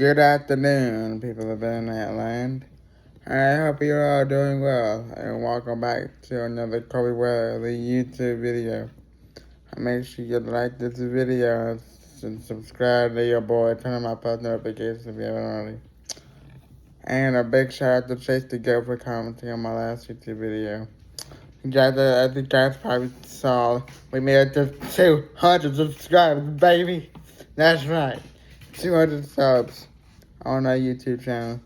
Good afternoon, people of Internet Land. I hope you're all doing well, and welcome back to another Kobe Weatherly YouTube video. Make sure you like this video and subscribe to your boy, turn on my post notifications if you haven't already. And a big shout out to Chase the Goat for commenting on my last YouTube video. As you guys probably saw, we made it to 200 subscribers, baby. That's right, 200 subs on our YouTube channel.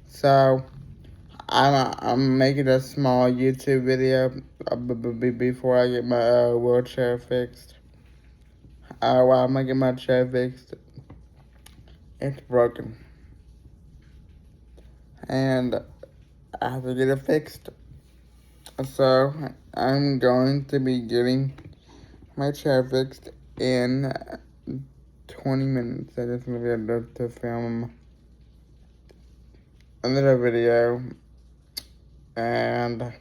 So I'm making a small YouTube video before I get my wheelchair fixed. While I'm gonna get my chair fixed, it's broken, and I have to get it fixed. So I'm going to be getting my chair fixed in 20 minutes. I just gonna be able to film another video, and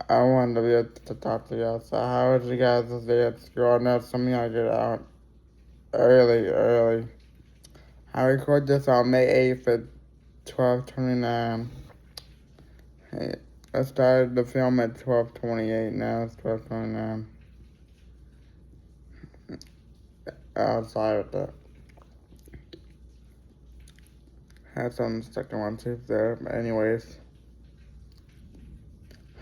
I wanted to be able to talk to y'all. So how was you guys day at school? I know some of y'all get out early. I record this on May 8th at 12:29. I started the film at 12:28. Now it's 12:29. I was sorry with that. Had something stuck in my tooth there. But anyways,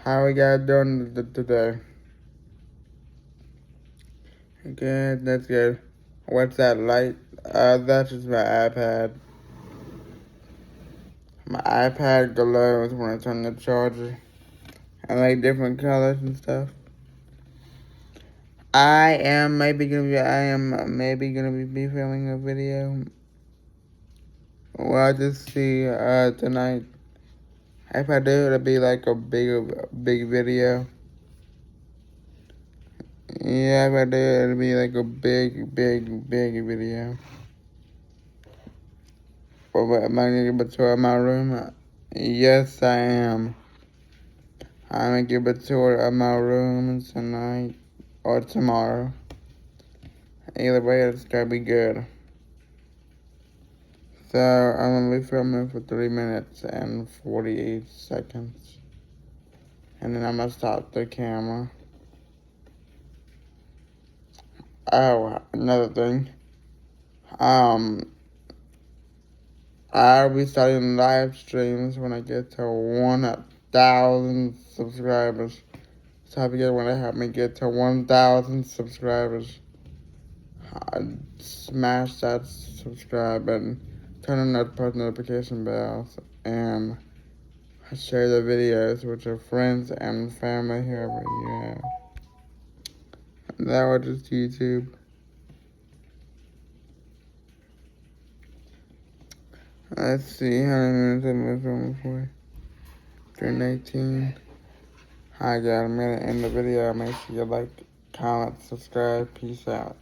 how are you guys doing today? Good, that's good. What's that light? That's just my iPad. My iPad glows when I turn the charger. I like different colors and stuff. I am maybe gonna be filming a video. Well, I'll just see tonight. If I do, it'll be like a big video. Yeah, if I do, it'll be like a big video. But am I gonna give a tour of my room? Yes, I am. I'm gonna give a tour of my room tonight or tomorrow. Either way, it's gonna be good. So I'm gonna be filming for 3 minutes and 48 seconds. And then I'm gonna stop the camera. Oh, another thing. I'll be starting live streams when I get to 1,000 subscribers. So if you guys want to help me get to 1,000 subscribers, smash that subscribe button, turn on that post notification bells, and share the videos with your friends and family, whoever you have. That was just YouTube. Let's see how many minutes I've been filming for. 3:19. Hi guys, I'm gonna end the video. Make sure you like, comment, subscribe. Peace out.